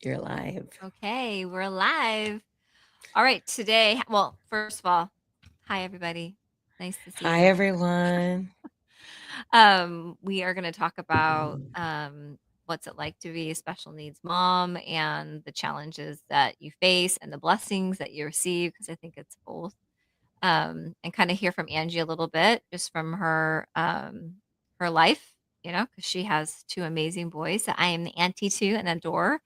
You're live. Okay, we're live. All right, today, well, first of all, hi everybody. Nice to see Hi, you. everyone. We are going to talk about what's it like to be a special needs mom and the challenges that you face and the blessings that you receive because I think it's both. And kind of hear from Angie a little bit just from her life, because she has two amazing boys that I am the auntie to and adore.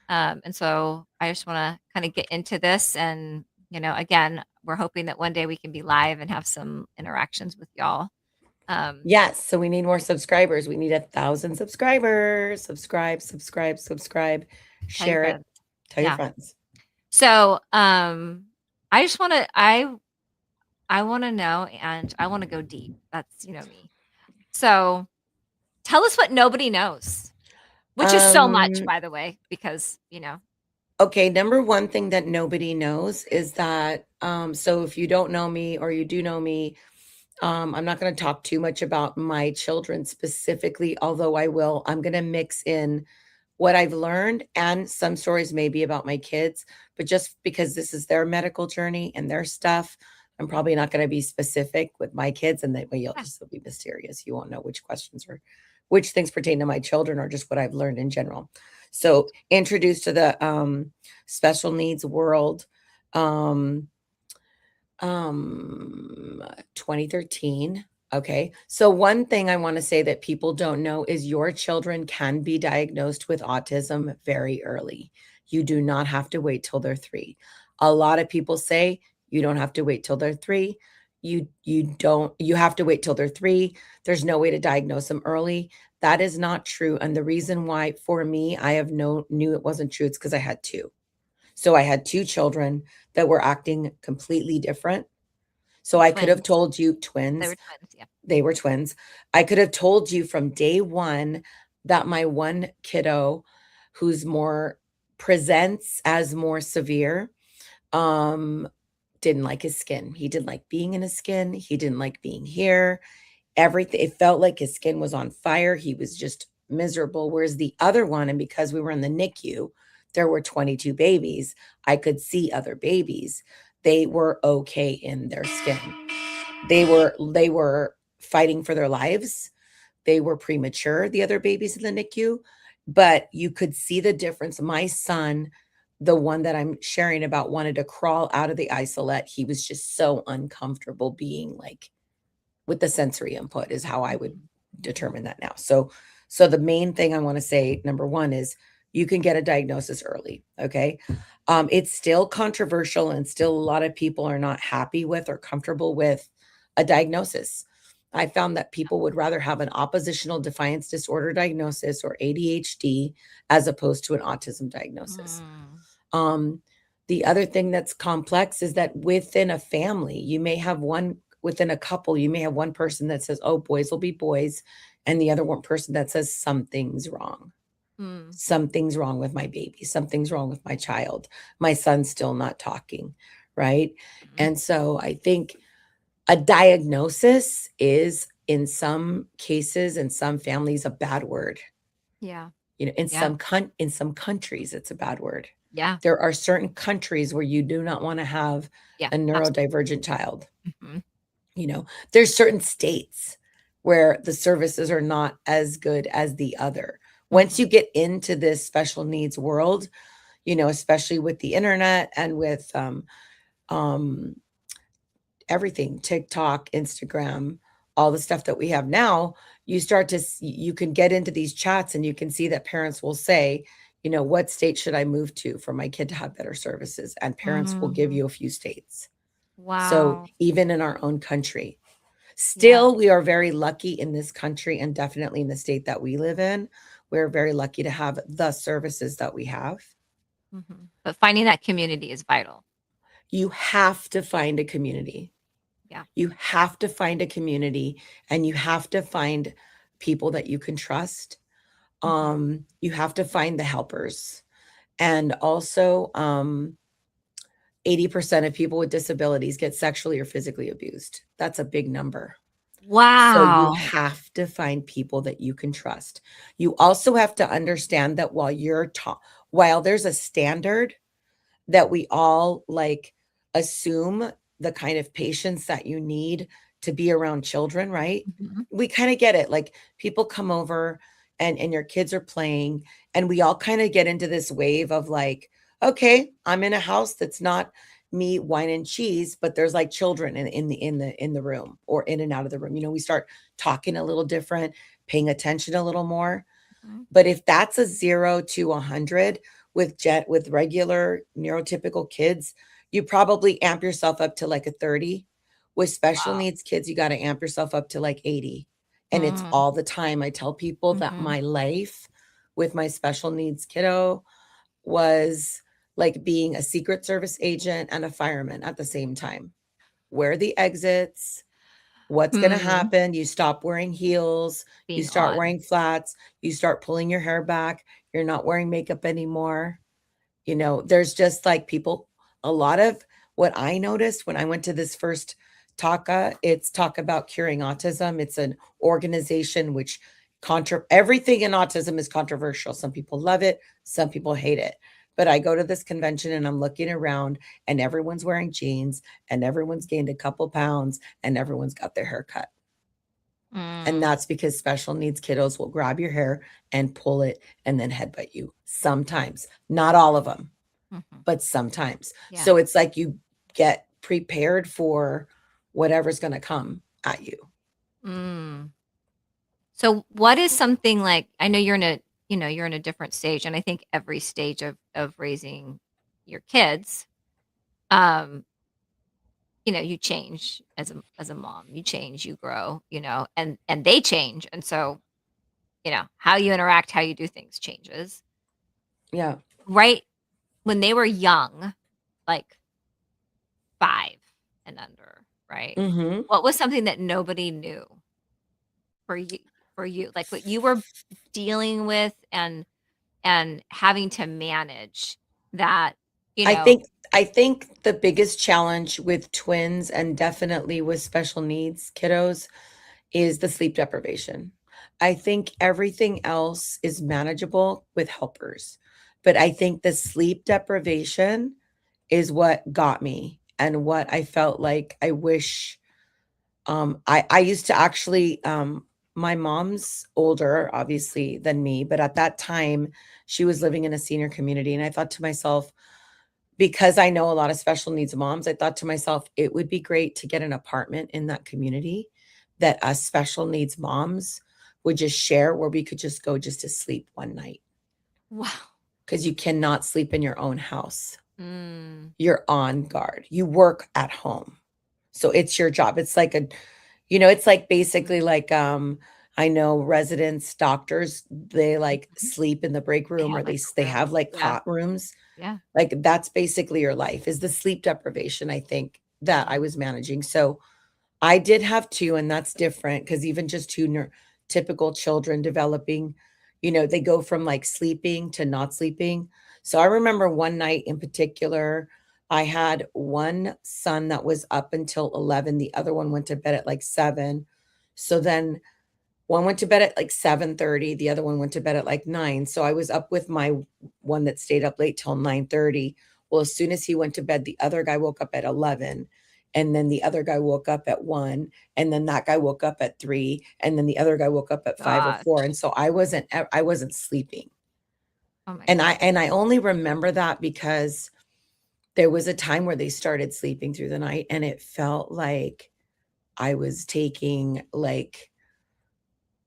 And so I just want to kind of get into this. And, again, we're hoping that one day we can be live and have some interactions with y'all. Yes, so we need more subscribers. We need 1,000 subscribers. Subscribe, subscribe, subscribe. Tell your Share it. friends. Tell your Yeah. friends. So I just want to, I want to know, and I want to go deep. That's, me. So tell us what nobody knows, which is so much, Um, by the way, because. okay, number one thing that nobody knows is that so if you don't know me or you do know me, I'm not going to talk too much about my children specifically, although I will. I'm going to mix in what I've learned and some stories maybe about my kids, but just because this is their medical journey and their stuff, I'm probably not going to be specific with my kids, and that way you'll Yeah. just be mysterious. You won't know which questions or which things pertain to my children or just what I've learned in general. So, introduced to the special needs world, um, 2013. Okay. So one thing I want to say that people don't know is your children can be diagnosed with autism very early. You do not have to wait till they're 3. A lot of people say you don't have to wait till they're 3. You have to wait till they're 3. There's no way to diagnose them early. That is not true. And the reason why for me I have knew it wasn't true, it's because I had 2. So I had 2 children that were acting completely different. So I could have Twins. told you They twins, were twins. Yeah. they were twins. I could have told you from day 1 that my one kiddo who's more presents as more severe, um, didn't like his skin. He didn't like being in his skin. He didn't like being here. Everything, it felt like his skin was on fire. He was just miserable. Whereas the other one, and because we were in the NICU, there were 22 babies. I could see other babies. They were okay in their skin. They were fighting for their lives. They were premature, the other babies in the NICU, but you could see the difference. My son, the one that I'm sharing about, wanted to crawl out of the isolette. He was just so uncomfortable being like with the sensory input is how I would Mhm. determine that now. So the main thing I want to say, number one, is you can get a diagnosis early. Okay. It's still controversial and still a lot of people are not happy with or comfortable with a diagnosis. I found that people would rather have an oppositional defiance disorder diagnosis or ADHD as opposed to an autism diagnosis. Mm. Um, the other thing that's complex is that within a family, you may have one within a couple, you may have one person that says, "Oh, boys will be boys," and the other one person that says, "Something's wrong. Mm. Something's wrong with my baby. Something's wrong with my child. My son's still not talking." Right? Mm. And so I think a diagnosis is in some cases, in some families, a bad word. Yeah. In Yeah. some countries, it's a bad word. Yeah. There are certain countries where you do not wanna have Yeah. a Absolutely. neurodivergent child. Mhm. There's certain states where the services are not as good as the other. Once Mhm. you get into this special needs world, especially with the internet and with, um, everything, TikTok, Instagram, all the stuff that we have now, you can get into these chats and you can see that parents will say, "What state should I move to for my kid to have better services?" And parents will give Mhm. you a few states. So, Wow. even in our own country, Yeah. still we are very lucky in this country and definitely in the state that we live in. We're very lucky to have the services that we have. Mhm. But finding that community is vital. You have to find a community. Yeah. You have to find a community and you have to find people that you can trust. Mhm. You have to find the helpers. And also, 80% of people with disabilities get sexually or physically abused. That's a big number. So you Wow. have to find people that you can trust. You also have to understand that while there's a standard that we all like assume the kind of patience that you need to be around children, right? Mhm. We kind of get it. Like people come over and your kids are playing and we all kind of get into this wave of like, okay, I'm in a house that's not me wine and cheese, but there's like children in the room or in and out of the room. We start talking a little different, paying attention a little more. Mhm. But if that's a 0 to 100 with regular neurotypical kids, you probably amp yourself up to like a 30. With special Wow. needs kids, you gotta amp yourself up to like 80, and it's Mm. all the time. I tell people that Mhm. my life with my special needs kiddo was like being a Secret Service agent and a fireman at the same time. Where are the exits? What's gonna Mm. happen? You stop wearing heels, you Being start on. wearing flats, you start pulling your hair back, you're not wearing makeup anymore. There's just like people a lot of what I noticed when I went to this first TACA, it's Talk About Curing Autism. It's an organization which everything in autism is controversial. Some people love it, some people hate it. But I go to this convention and I'm looking around and everyone's wearing jeans and everyone's gained a couple pounds and everyone's got their hair cut. And Mm. that's because special needs kiddos will grab your hair and pull it and then headbutt you sometimes, not all of them, Mhm. but sometimes. Yeah. So it's like you get prepared for whatever's going to come at you. Mm. So what is something like I know you're in a different stage, and I think every stage of raising your kids, um, you change as a mom. You change, you grow, and they change. And so, how you interact, how you do things changes. Yeah. Right when they were young, like 5 and under, right? Mhm. What was something that nobody knew for you? Like what you were dealing with and having to manage that, you I know think I think the biggest challenge with twins and definitely with special needs kiddos is the sleep deprivation. I think everything else is manageable with helpers, but I think the sleep deprivation is what got me and what I felt like I wish I used to actually my mom's older obviously than me, but at that time she was living in a senior community and I thought to myself, because I know a lot of special needs moms, I thought to myself, it would be great to get an apartment in that community that us special needs moms would just share where we could just go just to sleep one night Wow. because you cannot sleep in your own house. Mm. You're on guard. You work at home. So it's your job. It's like basically like I know residents, doctors, they like Mhm. sleep in the break They room or have, they like, s- a they room. have like Yeah, cot rooms. yeah. Like that's basically your life is the sleep deprivation, I think, that I Mm. was managing. So I did have two, and that's different because even just two typical children developing, they go from like sleeping to not sleeping. So I remember one night in particular, I had one son that was up until 11. The other one went to bed at like 7. So then one went to bed at like 7:30, the other one went to bed at like 9. So I was up with my one that stayed up late till 9:30. Well, as soon as he went to bed, the other guy woke up at 11, and then the other guy woke up at 1, and then that guy woke up at 3, and then the other guy woke up at 5 or 4, Gosh. and so I wasn't sleeping. Oh my And I god. and I only remember that because there was a time where they started sleeping through the night, and it felt like I was taking, like,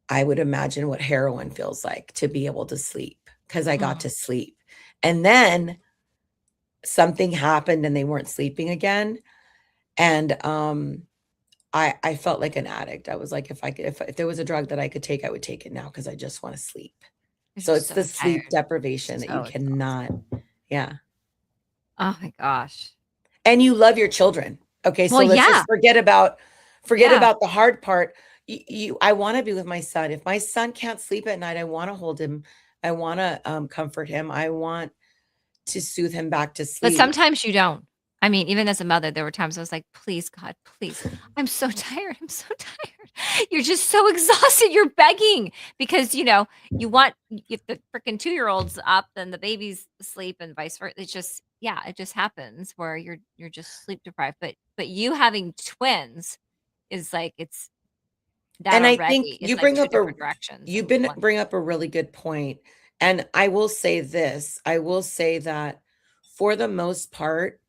I would imagine what heroin feels like to be able to sleep because I got Mm. to sleep. And then something happened and they weren't sleeping again. And I felt like an addict. I was like, if there was a drug that I could take, I would take it now because I just want to sleep. 'Cause So you're it's so the sleep tired. deprivation that you So exhausted. cannot, yeah. Oh my gosh. And you love your children. Okay, Well, so let's yeah. just forget Yeah. about the hard part. I want to be with my son. If my son can't sleep at night, I want to hold him. I want to comfort him. I want to soothe him back to But sleep. sometimes you don't. I mean, even as a mother, there were times I was like, "Please, God, please. I'm so tired. I'm so tired." You're just so exhausted. You're begging because, you want if the freaking 2-year-old's up, then the baby's asleep and vice versa. It's just yeah, it just happens where you're just sleep deprived. But you having twins is like it's that And I think already. It's like 2 different directions you in been one. bring up a really good point. And I will say this, I will say that for the most part,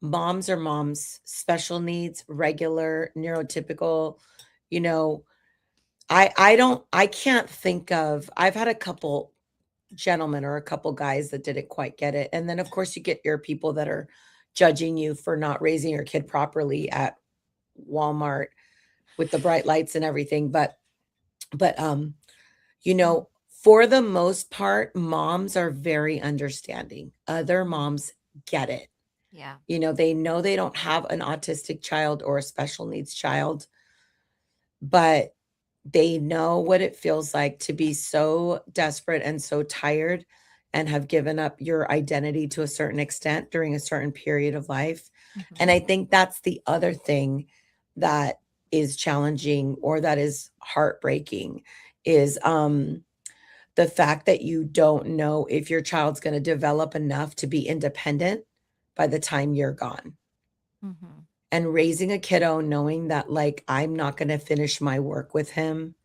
moms are moms, special needs, regular, neurotypical, you know, I can't think of I've had a couple gentlemen or a couple guys that didn't quite get it. And then of course you get your people that are judging you for not raising your kid properly at Walmart with the bright lights and everything. But you Mhm. know, for the most part, moms are very understanding. Other Mhm. moms get it. Yeah. They know they don't have an autistic child or a special needs child, but they know what it feels like to be so desperate and so tired and have given up your identity to a certain extent during a certain period of life. And Mhm. I think that's the other thing that is challenging or that is heartbreaking is the fact that you don't know if your child's going to develop enough to be independent by the time you're gone. Mhm. And raising a kiddo knowing that like I'm not going to finish my work with him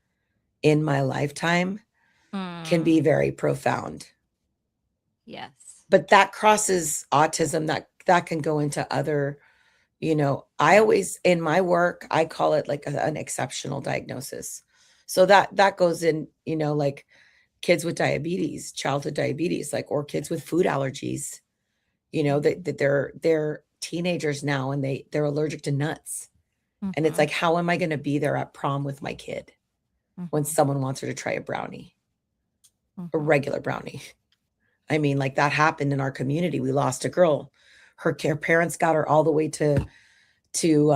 in my lifetime can be Mm. very profound. Yes. But that crosses autism, that can go into other, I Yeah. always in my work, I call it like an exceptional diagnosis. So that goes in, like kids with diabetes, childhood diabetes, like or kids with food allergies, Mhm. that they're teenagers now and they're allergic to nuts. And it's Mhm. like, how am I going to be there at prom with my kid when Mhm. someone wants her to try a brownie, a Mhm. regular brownie? I mean, like that happened in our community. We lost a girl. Her parents got her all the way to to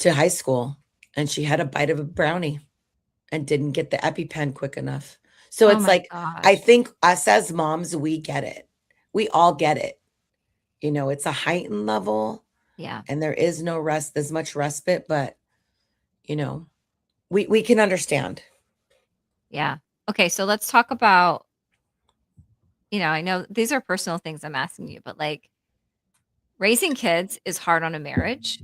high school, and she had a bite of a brownie and didn't get the EpiPen quick enough. So Oh it's my like I gosh. think us as moms, we get it. We all get it. It's a heightened level, Yeah. and there is no rest, as much respite, but you know, we can understand. Yeah. Okay, so let's talk about, I know these are personal things I'm asking you, but like raising kids is hard on a marriage.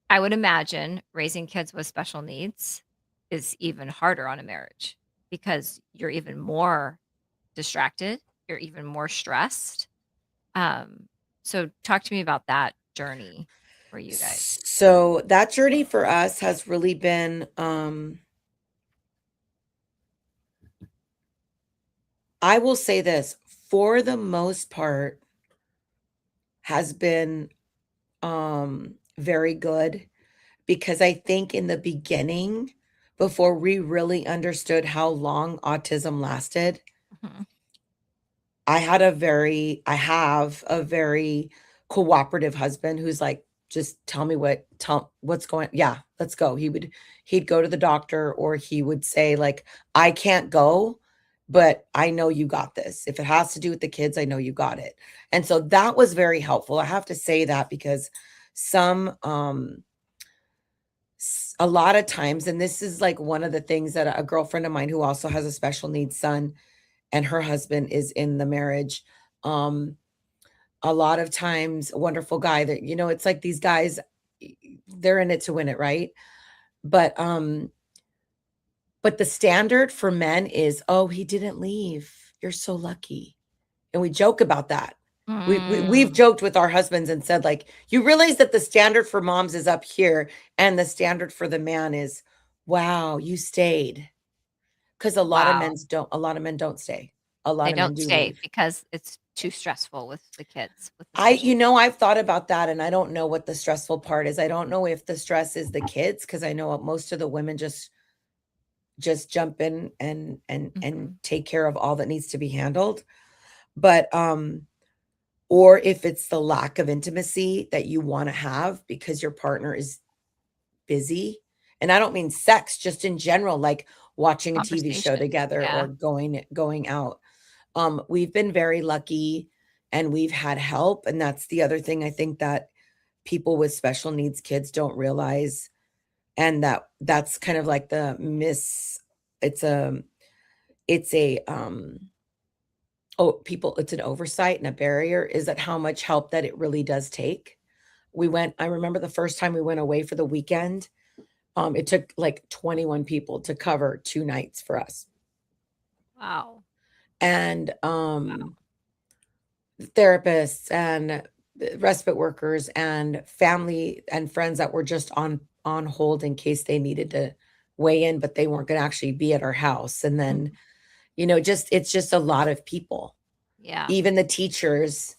I would imagine raising kids with special needs is even harder on a marriage because you're even more distracted, you're even more stressed. Um, so talk to me about that journey for you guys. So that journey for us has really been I will say this, for the most part, has been very good because I think in the beginning, before we really understood how long autism lasted, Mhm. I have a very cooperative husband who's like, just tell what's going, yeah, let's go. He'd go to the doctor or he would say like, I can't go, but I know you got this. If it has to do with the kids, I know you got it. And so that was very helpful. I have to say that because some, a lot of times, and this is like one of the things that a girlfriend of mine who also has a special needs son and her husband is in the marriage. Um, a lot of times, a wonderful guy that, it's like these guys, they're in it to win it, right? But but the standard for men is, oh, he didn't leave. You're so lucky. And we joke about that. We've Mm. joked with our husbands and said, like, you realize that the standard for moms is up here, and the standard for the man is, wow, you stayed. Because Wow. a lot of men don't stay. A lot They of men don't do stay leave. because it's too stressful with the kids with the special I've thought about that and I don't know what the stressful part is. I don't know if the stress is the kids because I know most of the women just jump in and Mhm. take care of all that needs to be handled. But or if it's the lack of intimacy that you want to have because your partner is busy. And I don't mean sex, just in general, like watching a TV show Conversation. together Yeah. or going out. We've been very lucky and we've had help. And that's the other thing I think that people with special needs kids don't realize. And that's kind of like the miss, it's a, it's a, oh, people, it's an oversight and a barrier is that how much help that it really does take. I remember the first time we went away for the weekend, it took like 21 people to cover 2 nights for us. Wow. And, Wow. therapists and respite workers and family and friends that were just on hold in case they needed to weigh in, but they weren't gonna actually be at our house. And Mm. then, just it's just a lot of people. Yeah. Even the teachers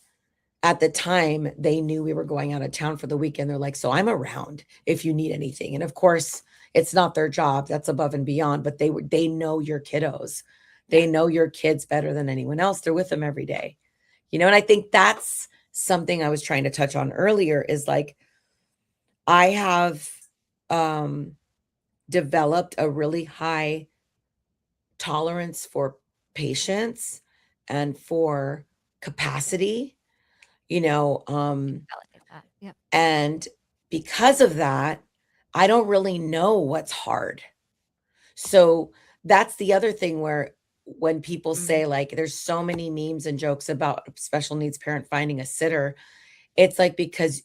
at the time, they knew we were going out of town for the weekend. They're like, "So I'm around if you need anything." And of course, it's not their job. That's above and beyond, but they know your kiddos. Yeah. They know your kids better than anyone else. They're with them every day. And I think that's something I was trying to touch on earlier is like I have um developed a really high tolerance for patience and for capacity, you know, um I like that. Yep. and because of that, I don't really know what's hard. So that's the other thing where when people Mm. say like there's so many memes and jokes about a special needs parent finding a sitter, it's like because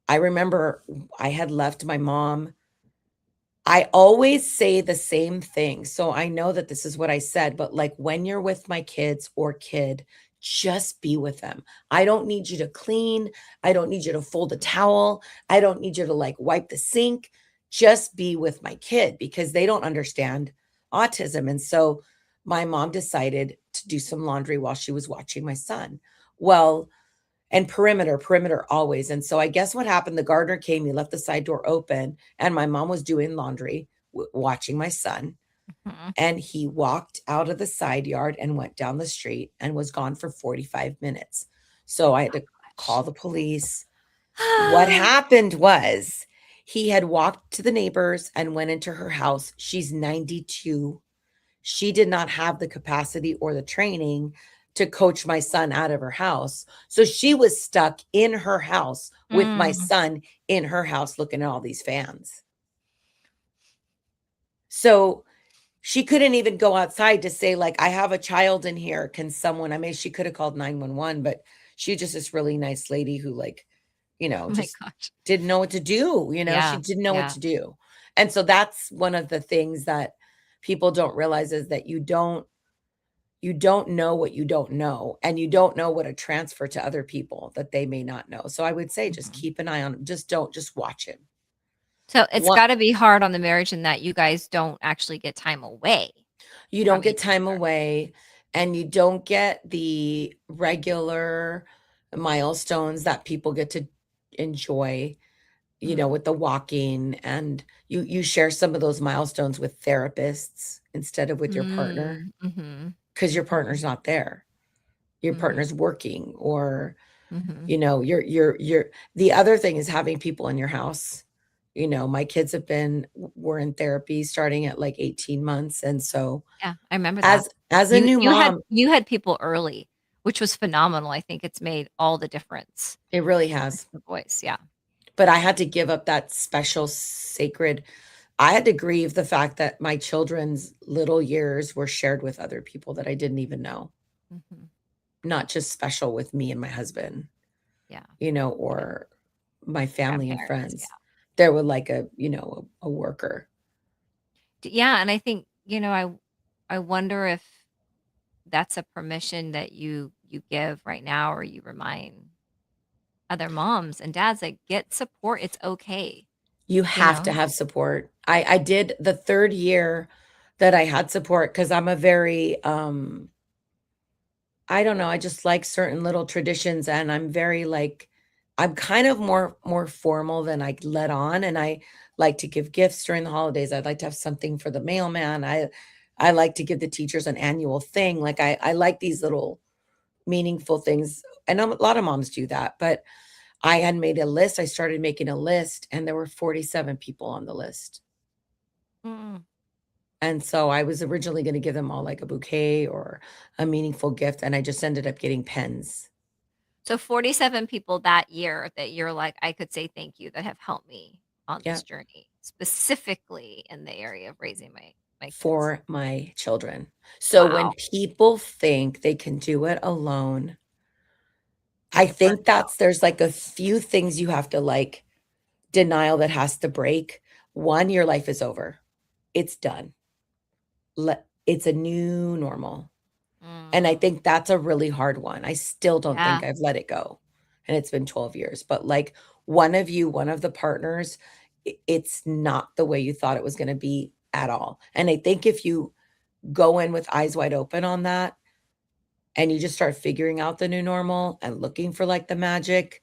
I remember I had left my mom. I always say the same thing. So I know that this is what I said, but like when you're with my kids or kid, just be with them. I don't need you to clean. I don't need you to fold a towel. I don't need you to like wipe the sink. Just be with my kid because they don't understand autism. And so my mom decided to do some laundry while she was watching my son. Well, and perimeter always. And so I guess what happened, the gardener came, he left the side door open, and my mom was doing laundry, watching my son. Mhm. And he walked out of the side yard and went down the street and was gone for 45 minutes. So I had to Gosh. call the police. What happened was he had walked to the neighbors and went into her house. She's 92. She did not have the capacity or the training to coach my son out of her house. So she was stuck in her house with my Mm. son in her house looking at all these fans. So she couldn't even go outside to say, like, I have a child in here. Can someone? I mean, she could have called 911, but she just this really nice lady who, like, Oh my just gosh. didn't know what to do. She Yeah. didn't know what Yeah. to do. And so that's one of the things that people don't realize is that you don't know what you don't know, and you don't know what to transfer to other people that they may not know. So I would say just Mhm. keep an eye on him. Just watch him. So it's What gotta be hard on the marriage in that you guys don't actually get time away you don't from get each time other. away and you don't get the regular milestones that people get to enjoy, Mm. with the walking, and you share some of those milestones with therapists instead of with your partner Mm. Mhm. because your Mhm. partner's not there. Your Mhm. partner's working or Mhm. you're the other thing is having people in your house. My kids were in therapy starting at like 18 months. And so Yeah, I remember that. as a You new you had mom, you had people early, which was phenomenal. I think it's made all the difference it really with has. the voice, yeah. But I had to give up that special sacred. I had to grieve the fact that my children's little years were shared with other people that I didn't even know, Mhm. not just special with me and my husband, Yeah, yeah. or my family and Grandparents, friends. yeah. There were like a worker. Yeah, and I think, I wonder if that's a permission that you give right now or you remind other moms and dads that get support, it's okay, You you have to know? have support. I did the 3rd year that I had support because 'cause I'm a very, I don't know, I just like certain little traditions, and I'm very, like I'm kind of more formal than I let on, and I like to give gifts during the holidays. I'd like to have something for the mailman. I like to give the teachers an annual thing. Like, I like these little meaningful things. I know a lot of moms do that, but I had made a list. I started making a list, and there were 47 people on the list. Mm. And so I was originally going to give them all like a bouquet or a meaningful gift, and I just ended up getting pens. So 47 people that year that you're like, I could say thank you that have helped me on Yeah, this journey, specifically in the area of raising my kids. for my children. So when Wow. people think they can do it alone, They I get burnt think out. there's like a few things you have to like denial that has to break. One, your life is over. It's done. It's a new normal. And I Mm, think that's a really hard one. I still don't yeah. think I've let it go. And it's been 12 years, but like one of you, one of the partners, it's not the way you thought it was going to be at all. And I think if you go in with eyes wide open on that and you just start figuring out the new normal and looking for like the magic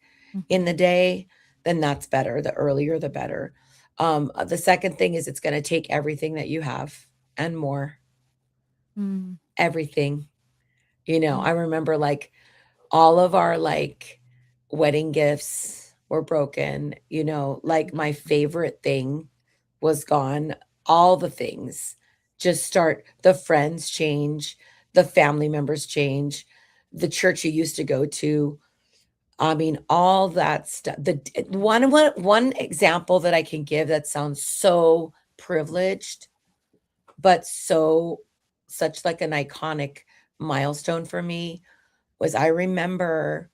in the Mhm. day, then that's better. The earlier, the better. The second thing is it's going to take everything that you have and more, Mm, everything. mm, I remember like all of our like wedding gifts were broken, like my mhm, favorite thing was gone. All the things just start, the friends change, the family members change, the church you used to go to. I mean, all that stuff. One example that I can give that sounds so privileged, but such like an iconic milestone for me was I remember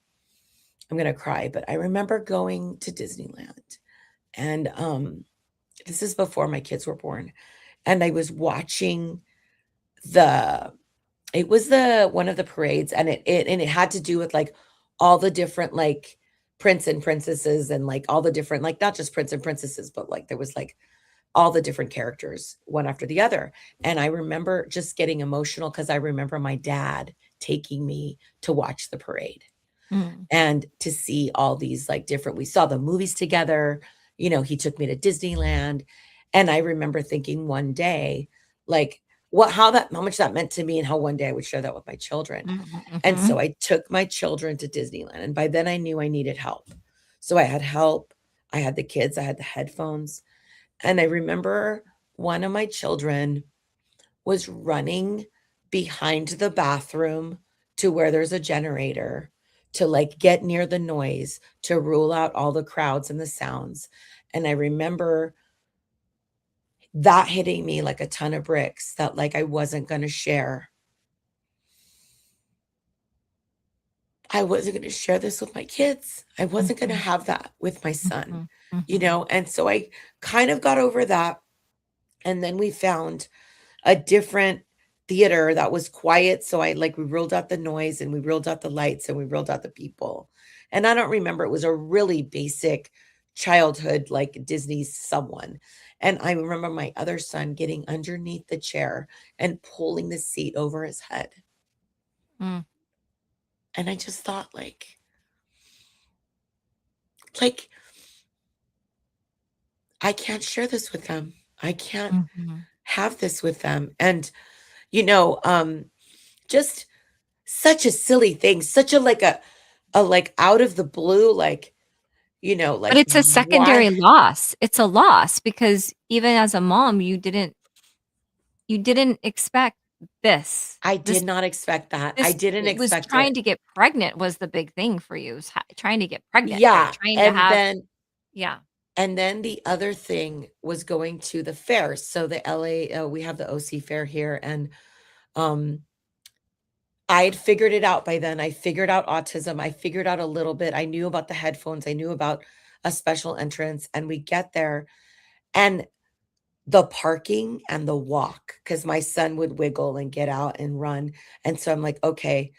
I'm gonna cry, but I remember going to Disneyland, and, this is before my kids were born, and I was watching the it was the one of the parades, and it had to do with, like, all the different, like, prince and princesses and, like, all the different like, not just prince and princesses, but, like, there was, like, all the different characters one after the other, and I remember just getting emotional because I remember my dad taking me to watch the parade. mm. And to see all these, like, different we saw the movies together, he took me to Disneyland, and I remember thinking one day, like, how much that meant to me and how one day I would share that with my children, Mhm, and so mhm. I took my children to Disneyland, and by then I knew I needed help. So I had help, I had the kids, I had the headphones, and I remember one of my children was running behind the bathroom to where there's a generator to like get near the noise to rule out all the crowds and the sounds. And I remember that hitting me like a ton of bricks that like I wasn't going to share. I wasn't going to share this with my kids. I wasn't going to Mhm, have that with my son, mhm, mhm. And so I kind of got over that. And then we found a different theater that was quiet, so we ruled out the noise, and we ruled out the lights, and we ruled out the people, and I don't remember, it was a really basic childhood, like, Disney someone, and I remember my other son getting underneath the chair and pulling the seat over his head, Mm, and I just thought, like, I can't share this with them. I can't mhm. have this with them, and, you know, um, just such a silly thing, such like, out of the blue, But it's a secondary why loss. It's a loss because even as a mom, you didn't expect this. I This did not expect that. I this didn't it was expect trying it. to get pregnant was the big thing for you, was trying to get pregnant, right? Yeah, Trying to have yeah. and then the other thing was going to the fair. So the LA, we have the OC fair here, and, um, I had figured it out by then. I figured out autism. I figured out a little bit. I knew about the headphones. I knew about a special entrance, and we get there, and the parking and the walk, because my son would wiggle and get out and run, and so I'm like, "Okay,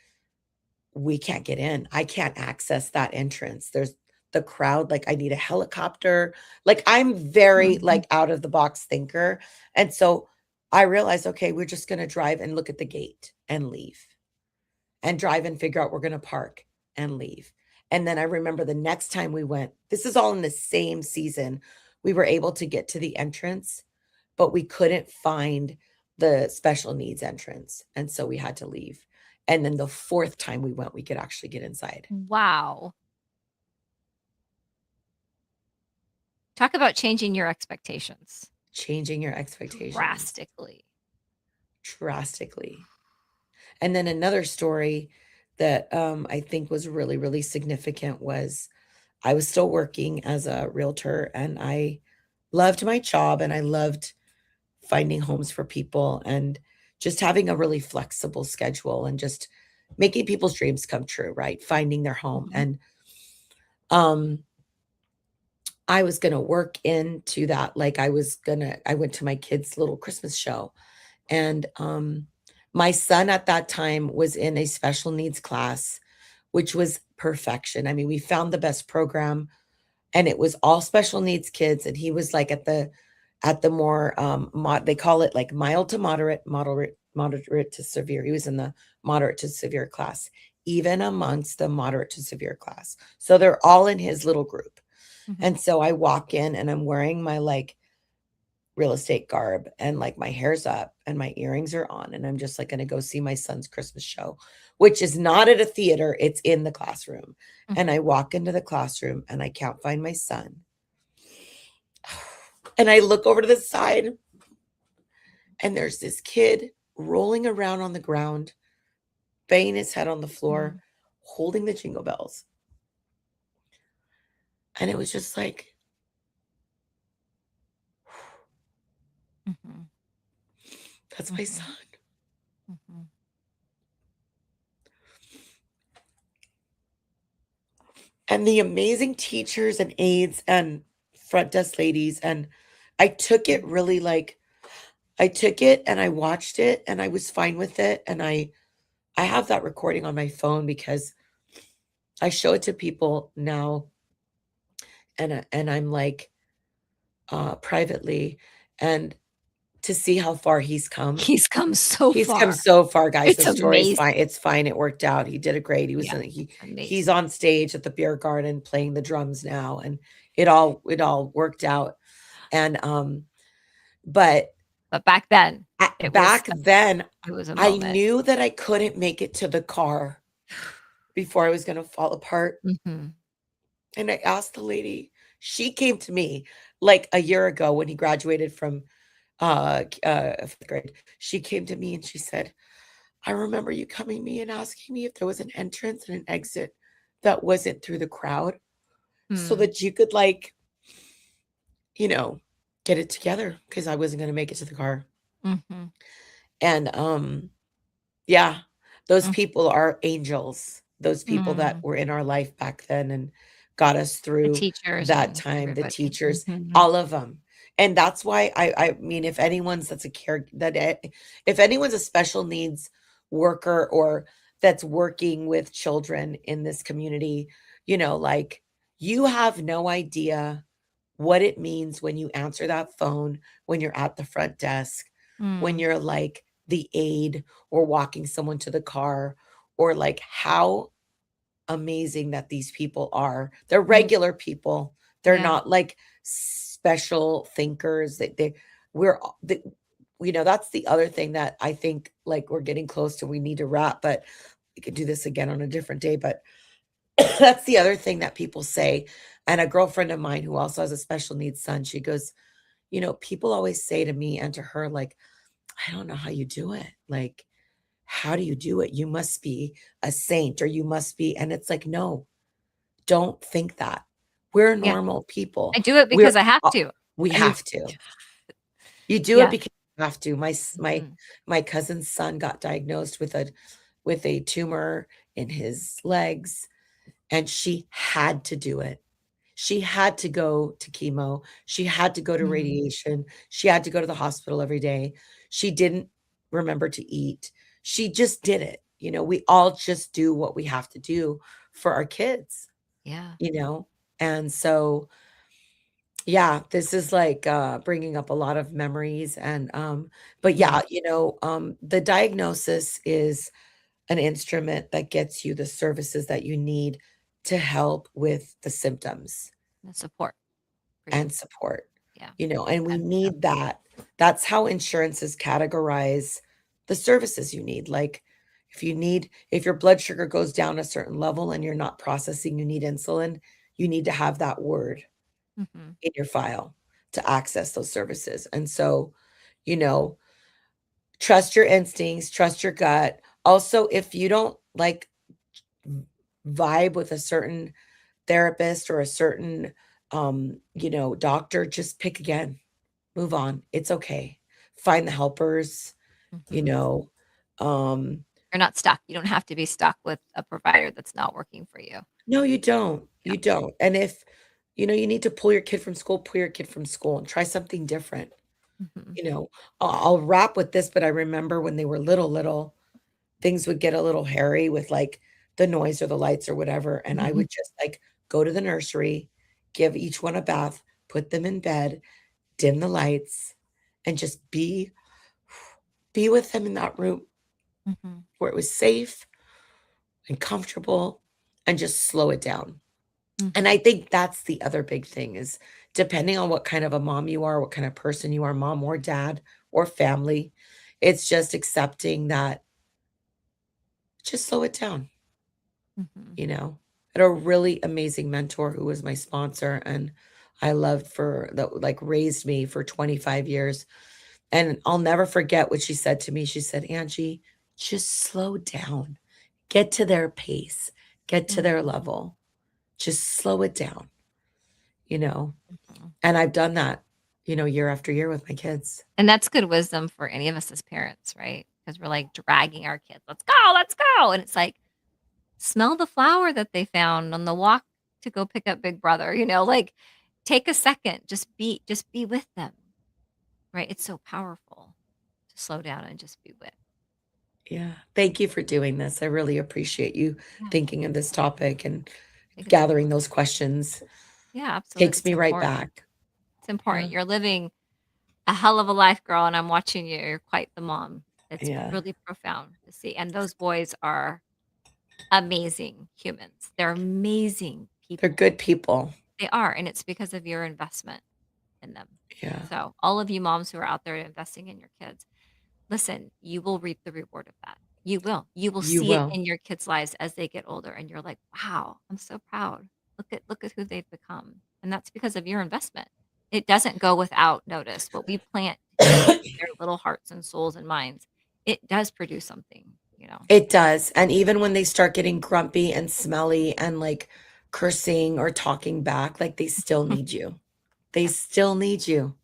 we can't get in. I can't access that entrance. There's the crowd, like, I need a helicopter." Like, I'm very, Mhm. like, out of the box thinker, and so I realized, "Okay, we're just gonna drive and look at the gate and leave, and drive and figure out we're gonna park and leave." And then I remember the next time we went, this is all in the same season, we were able to get to the entrance, but we couldn't find the special needs entrance, and so we had to leave. And then the 4th time we went, we could actually get inside. Wow. Talk about changing your expectations Changing your expectations. drastically. drastically. And then another story that I think was really, really significant was I was still working as a realtor and I loved my job and I loved finding homes for people and just having a really flexible schedule and just making people's dreams come true, right? Finding their home. Mhm. And um I was going to work into that like I went to my kids' little Christmas show and my son at that time was in a special needs class which was perfection. I mean, we found the best program and it was all special needs kids and he was like at the more they call it like mild to moderate to severe. He was in the moderate to severe class, even amongst the moderate to severe class. So they're all in his little group. Mhm. And so I walk in and I'm wearing my like real estate garb and like my hair's up and my earrings are on and I'm just like going to go see my son's Christmas show, which is not at a theater, it's in the classroom. And Mhm. I walk into the classroom and I can't find my son. And I look over to the side and there's this kid rolling around on the ground, banging his head on the floor, Mhm. holding the jingle bells. And it was just like, Mhm. that's my Mhm. son. Mhm. And the amazing teachers and aides and front desk ladies. And I took it really like, I took it and I watched it and I was fine with it. And I have that recording on my phone because I show it to people now and I'm like privately and to see how far he's come. He's come so He's come far. so far, guys. It's The story's amazing. fine. It's fine. It worked out. He did a great. He was Yeah, in, he's amazing. on stage at the beer garden playing the drums now and it all worked out. And but But back then, it was back then it was a I moment. knew that I couldn't make it to the car before I was going to fall apart. Mhm. And I asked the lady, she came to me like a year ago when he graduated from 5th grade. She came to me and she said, I remember you coming to me and asking me if there was an entrance and an exit that wasn't through the crowd so Mm. that you could like, you know, get it together because I wasn't going to make it to the car. Mhm. And yeah, those Mm. people are angels. Those people that Mm. were in our life back then and got us The through teachers that and time, the everybody. teachers, Mhm. all of them. And that's why I mean if anyone's that's a care that if anyone's a special needs worker or that's working with children in this community, you know, like you have no idea what it means when you answer that phone, when you're at the front desk, when Mm. you're like the aide or walking someone to the car, or like how amazing that these people are. They're Mhm. regular people. They're Yeah. not like special thinkers. We're you know, that's the other thing that I think like we're getting close to we need to wrap, but we could do this again on a different day. But that's the other thing that people say. And a girlfriend of mine who also has a special needs son, she goes, you know, people always say to me and to her, like, I don't know how you do it. Like, how do you do it? You must be a saint or you must be. And it's like, no, don't think that. We're Yeah. normal people. I do it We're, because I have uh, to. we I mean, have to. You do it yeah. because you have to. Mhm. My cousin's son got diagnosed with a tumor in his legs and she had to do it. She had to go to chemo. She had to go to Mm. radiation. She had to go to the hospital every day. She didn't remember to eat. She just did it. You know, we all just do what we have to do for our kids, Yeah. you know? And so, yeah, this is like bringing up a lot of memories and but Mhm. yeah, you know, the diagnosis is an instrument that gets you the services that you need to help with the symptoms The support for you. and support, Yeah. you know, and we And yeah. need that. That's how insurances categorize the services you need. Like if your blood sugar goes down a certain level and you're not processing, you need insulin, you need to have that word Mhm. in your file to access those services. And so, you know, trust your instincts, trust your gut. Also, if you don't like vibe with a certain therapist or a certain doctor, just pick again. Move on. It's okay. Find the helpers, you Mhm. know. Um You're not stuck. You don't have to be stuck with a provider that's not working for you. no, you don't. Yeah. You don't. And if you need to pull your kid from school, pull your kid from school and try something different. Mhm. You know, I'll wrap with this, but I remember when they were little, things would get a little hairy with like the noise or the lights or whatever. And I would just like go to the nursery, give each one a bath, put them in bed, dim the lights, and just be with them in that room Mhm. where it was safe and comfortable and just slow it down. And I Mhm. think that's the other big thing is depending on what kind of a mom you are, what kind of person you are, mom or dad or family, it's just accepting that just slow it down, Mhm. you know. I had a really amazing mentor who was my sponsor and I loved for that like raised me for 25 years. And I'll never forget what she said to me. She said, Angie, just slow down, get to their pace, get to their Mhm. level, just slow it down, you know. Mhm. And I've done that, year after year with my kids. And that's good wisdom for any of us as parents, right? Because we're like dragging our kids, let's go. And it's like, smell the flower that they found on the walk to go pick up big brother, like take a second, just be with them, right? It's so powerful to slow down and just be with. Yeah. Thank you for doing this. I really appreciate you Yeah, thinking of this topic and I think it's gathering important. those questions. Yeah, absolutely. Takes It's me right important. back. It's Yeah. important. You're living a hell of a life, girl, and I'm watching you. You're quite the mom. It's Yeah. really profound to see. And those boys are amazing humans. They're amazing They're people. good people. They are, and it's because of your investment in them. Yeah. So, all of you moms who are out there investing in your kids, listen, you will reap the reward of that. You will. You will You see it will. in your kids' lives as they get older and you're like, "Wow, I'm so proud. Look at who they've become." And that's because of your investment. It doesn't go without notice. What we plant into their little hearts and souls and minds, it does produce something. It does. And even when they start getting grumpy and smelly and like cursing or talking back, like they still need you. They Yep. still need you.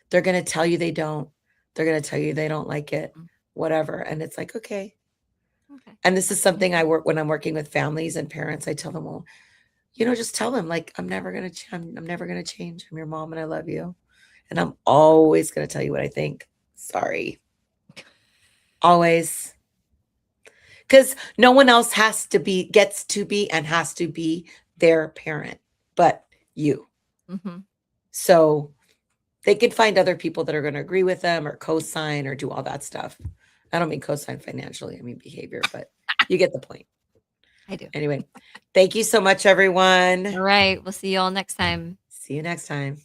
They're going to tell you they don't. They're going to tell you they don't like it, Mm, whatever. And it's like, okay. okay. And this is something I work when I'm working with families and parents. I tell them, well, just tell them like I'm never gonna I'm never gonna change. I'm your mom and I love you. And I'm always gonna tell you what I think. Sorry. Always. Because no one else gets to be and has to be their parent but you. Mhm. So they can find other people that are going to agree with them or co-sign or do all that stuff. I don't mean co-sign financially, I mean behavior, but you get the point. I do. Anyway, thank you so much, everyone. All right. We'll see you all next time. See you next time.